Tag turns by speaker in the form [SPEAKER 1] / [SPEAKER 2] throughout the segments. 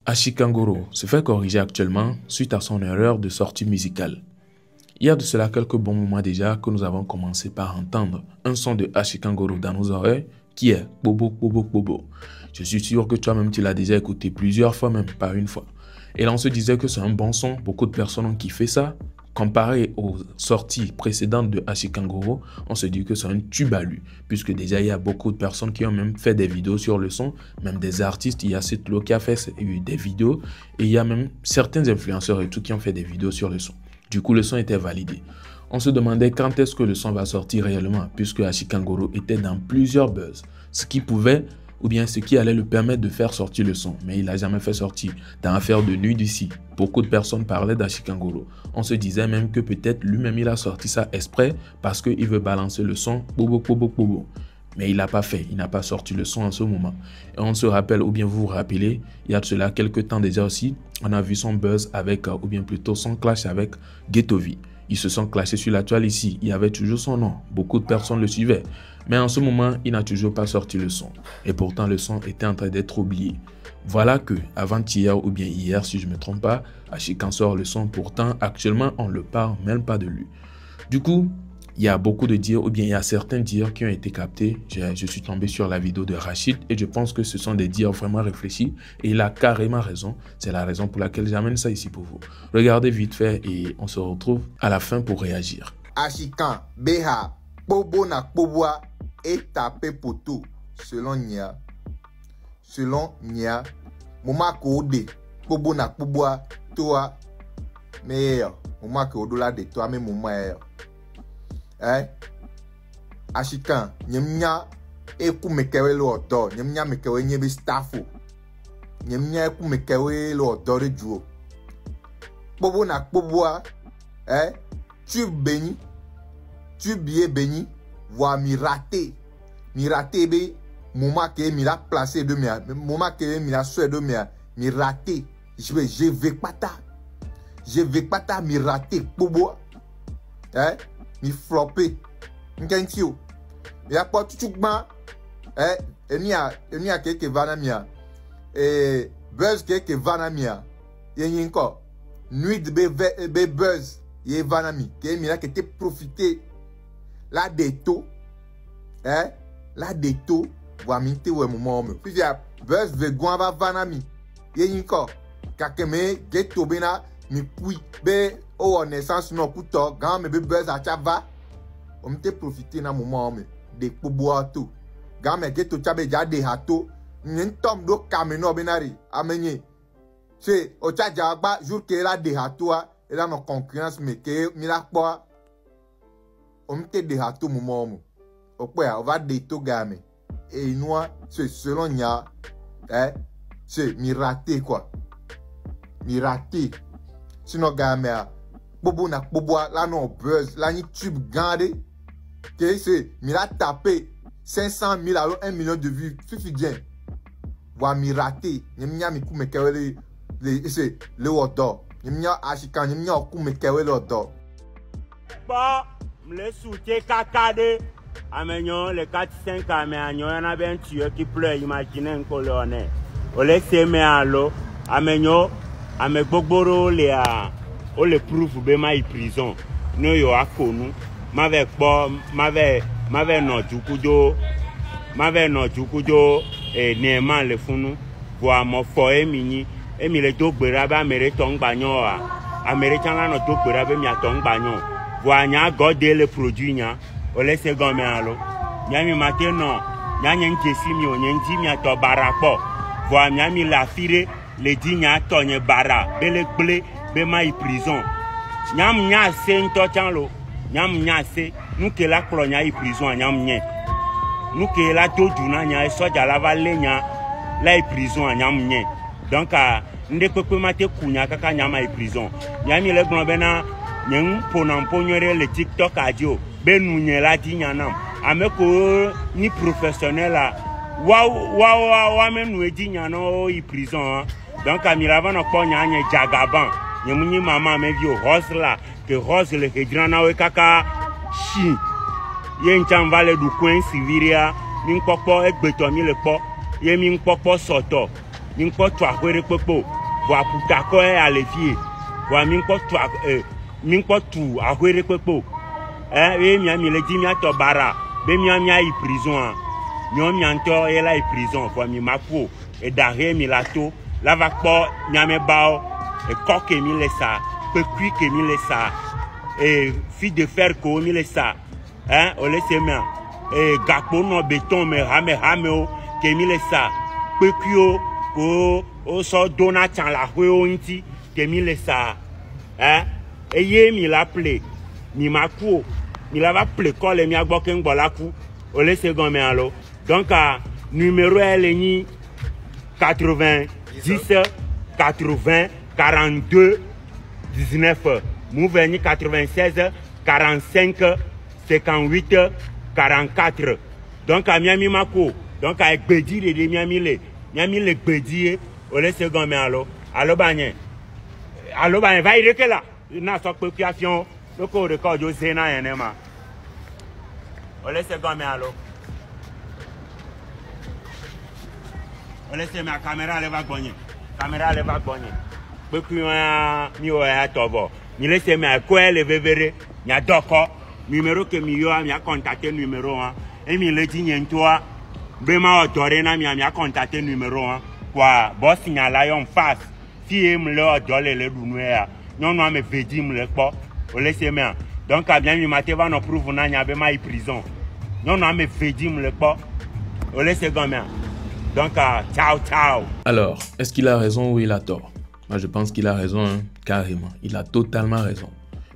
[SPEAKER 1] Ashikangoro se fait corriger actuellement suite à son erreur de sortie musicale. Il y a de cela quelques bons moments déjà que nous avons commencé par entendre un son de Ashikangoro dans nos oreilles qui est Bobo Bobo Bobo. Je suis sûr que toi-même tu l'as déjà écouté plusieurs fois, même pas une fois. Et là on se disait que c'est un bon son, beaucoup de personnes ont kiffé ça. Comparé aux sorties précédentes de Ashikangoro, on se dit que c'est un tube à lui, puisque déjà il y a beaucoup de personnes qui ont même fait des vidéos sur le son, même des artistes. Il y a Setlo qui a fait des vidéos, et il y a même certains influenceurs et tout qui ont fait des vidéos sur le son. Du coup, le son était validé. On se demandait quand est-ce que le son va sortir réellement, puisque Ashikangoro était dans plusieurs buzz, ce qui pouvait, ou bien ce qui allait le permettre de faire sortir le son. Mais il n'a jamais fait sortir. Dans l'affaire de Nuit d'ici, beaucoup de personnes parlaient d'Ashikangoro. On se disait même que peut-être lui-même il a sorti ça exprès parce qu'il veut balancer le son Bobo Bobo Bobo. Mais il n'a pas fait, il n'a pas sorti le son en ce moment. Et on se rappelle, ou bien vous vous rappelez, il y a de cela quelques temps déjà aussi, on a vu son buzz avec, ou bien plutôt son clash avec Ghetto-V. Ils se sont clashés sur la toile ici, il y avait toujours son nom, beaucoup de personnes le suivaient. Mais en ce moment, il n'a toujours pas sorti le son. Et pourtant, le son était en train d'être oublié. Voilà que, avant-hier ou bien hier, si je ne me trompe pas, Ashikan sort le son. Pourtant, actuellement, on ne le parle même pas de lui. Du coup, il y a beaucoup de dires, ou bien il y a certains dires qui ont été captés. Je suis tombé sur la vidéo de Rachid et je pense que ce sont des dires vraiment réfléchis. Et il a carrément raison. C'est la raison pour laquelle j'amène ça ici pour vous. Regardez vite fait et on se retrouve à la fin pour réagir.
[SPEAKER 2] Ashikan, Beha, Bobo na Boboa est tapé pour tout. Selon Nia, Moma Kode, Bobo na Boboa, toi, meilleur. Moma Kode là de toi, mais mon meilleur. Hein? Ashikan, Nyemnya, Eku mekewe lo odo, Nyemnya mekewe nyebe staffo. Nyemnya Eku mekewe lo odo de juo. Bobo na Boboa, hein? Tu bénis, tu bien béni, voir mi raté be, moment que mi la placé de mia, moment que mi la souhait de mia, mi raté, je vais pas ta, mi raté, bobo, hein, mi floppé, n'kentio, mi a pas tout ban, hein, eni a quelque vanamia, buzz quelque vanamia, yen encore, nuit de be buzz. Yé vanami, qui est mira qui était profité la déto, hein, la déto, voit minté ou moment me. Puis ya buzz vegan va vanami, yé encore, kakeme ghetto bena mi puis be o naissance non couteau, grand me be buzz a chava, on m'était profité na moment me, de poboa tout, grand me ghetto chabe ja de hato, n'en tombe do kameno benari, amenye, c'est au tchaja ba jour que la de hatoa. Et là, nos concurrence, mais que mila quoi, on me te déha tout moment. On va déto gamme. Et nous, c'est selon Nia, hein, c'est miraté quoi. Miraté. Sinon, gamme, bobo na bobo, là, non, buzz, là, ni tube gardé. Que c'est, mila tapé 500 000 alors 1 million de vues. Suffit bien. Voir miraté. N'y a mi kou me kawele, c'est le odor. Nyemnya Ashikan, nyemnya okume kewe lodo.
[SPEAKER 3] Bon, le soutien kakade. Amenyon, le 4-5 amenyon, y'en a bien tué qui pleure, imaginez un colonel. On laisse aimer à l'eau. Amenyon, ame gbogboro le a, on le prouve bema y prison. Nous yo a connu. M'avait no jukujo, et néman le funu. Voa mo foe mini. Et le dos berabe amere tong bagnon américain là no dos berabe mi atong bagnon voanya godé le produit nya o laisse gomme alo nya mi matin non nya nyen kesi mi o nyen di mi ato barapo voanya mi la fire le di nya to nye bara bele ble be mai prison nyam nya se nto chanlo nyam nya se nou ke la klo nya i prison nyam nye nou ke la doju na nya soja la va le nya la i prison nyam nye donc nde pepe mate kunya kaka nyama e prison nyami le glon bena nyen ponan ponyere le TikTok adio benu nyela di nyanam ameko ni professionnel la wa menu e di nyano e prison donc amira va no ponya nye jagaban nyemunyi mama me vio rose la que rose le hedrana we kaka shi ye ncham vale du coin civilia min popo egbeto mi le po ye min popo soto mi kpɔ tu aƒe ɖe kpekpe vɔ aƒutakɔ ya le fie vɔ mi kpɔ tu aƒe ɖe kpekpe eye mi le dzi miatɔ bara be miayi prison mia ŋutɔ ye la yi prison vɔ mi ma ku o eɖahe mi la to la va kpɔ miamebawo ekɔ ke mi le sa kpekui ke mi le sa fil de fer ko mi le sa o le se mea gakpo nɔ beton me hamehamewo ke mi le sa kpekuiwo ko wosɔ dona tsã le aƒewo ŋuti ke mi le sa eye mi la ple mi ma ku o mi la va ple kɔ le mia gbɔ ke ŋgbɔ la ku o le se gɔme alo donc numéro elle est 90 80 42 19 mouve ni 96 45 58 44 donc à miami mako donc à gbedi de miami le gbedi o le se gome allo banye va ire que là na so pe fiafion loko record jo zena yenema o le se gome allo o le se ma caméra le va gonye pe mi o ya tobo mi le se ma ko le vevere nya doko numéro que mi yo mi a contacter numéro et mi le dit nyentoa be ma odore na mi a contacter numéro kwa bo signala yo en face si e me le odole le dunu ya non me vedi me le po o le se me donc a bien mi mate va no prove na nya be ma prison non me vedi me le po o le se gomme. Donc, ciao.
[SPEAKER 1] Alors, est-ce qu'il a raison ou il a tort? Moi, je pense qu'il a raison, hein, carrément. Il a totalement raison.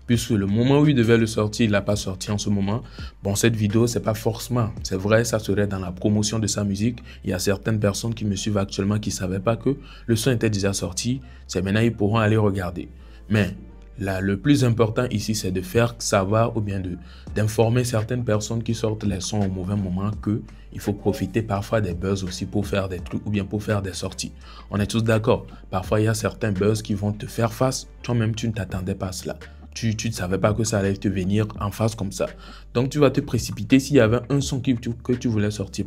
[SPEAKER 1] Puisque le moment où il devait le sortir, il l'a pas sorti en ce moment. Bon, cette vidéo, c'est pas forcément. C'est vrai, ça serait dans la promotion de sa musique. Il y a certaines personnes qui me suivent actuellement qui ne savaient pas que le son était déjà sorti. C'est maintenant, ils pourront aller regarder. Mais là, le plus important ici, c'est de faire savoir ou bien d'informer certaines personnes qui sortent les sons au mauvais moment que il faut profiter parfois des buzz aussi pour faire des trucs ou bien pour faire des sorties. On est tous d'accord. Parfois, il y a certains buzz qui vont te faire face. Toi-même, tu ne t'attendais pas à cela. Tu ne savais pas que ça allait te venir en face comme ça. Donc, tu vas te précipiter. S'il y avait un son que tu voulais sortir,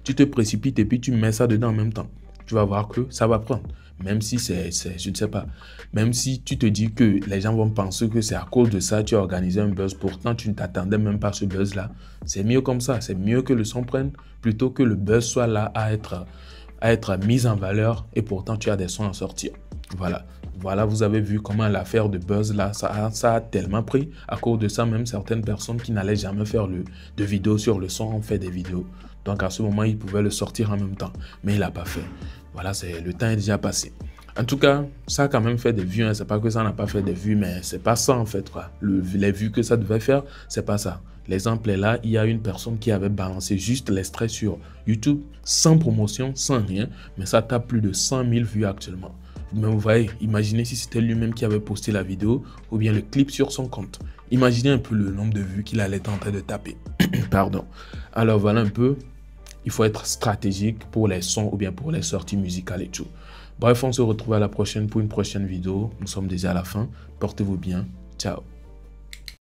[SPEAKER 1] tu te précipites et puis tu mets ça dedans en même temps. Tu vas voir que ça va prendre. Même si je ne sais pas, même si tu te dis que les gens vont penser que c'est à cause de ça, tu as organisé un buzz, pourtant tu ne t'attendais même pas à ce buzz-là. C'est mieux comme ça, c'est mieux que le son prenne, plutôt que le buzz soit là à être mis en valeur et pourtant tu as des sons à sortir. Voilà, vous avez vu comment l'affaire de buzz là, ça a tellement pris. À cause de ça, même certaines personnes qui n'allaient jamais faire de vidéos sur le son ont fait des vidéos. Donc à ce moment, ils pouvaient le sortir en même temps, mais il n'a pas fait. Voilà, le temps est déjà passé. En tout cas, ça a quand même fait des vues. Hein. C'est pas que ça n'a pas fait des vues, mais c'est pas ça en fait. Quoi. Les vues que ça devait faire, c'est pas ça. L'exemple est là. Il y a une personne qui avait balancé juste l'extrait sur YouTube, sans promotion, sans rien. Mais ça tape plus de 100 000 vues actuellement. Mais vous voyez, imaginez si c'était lui-même qui avait posté la vidéo ou bien le clip sur son compte. Imaginez un peu le nombre de vues qu'il allait tenter de taper. Pardon. Alors voilà un peu. Il faut être stratégique pour les sons ou bien pour les sorties musicales et tout. Bref, on se retrouve à la prochaine pour une prochaine vidéo. Nous sommes déjà à la fin. Portez-vous bien. Ciao.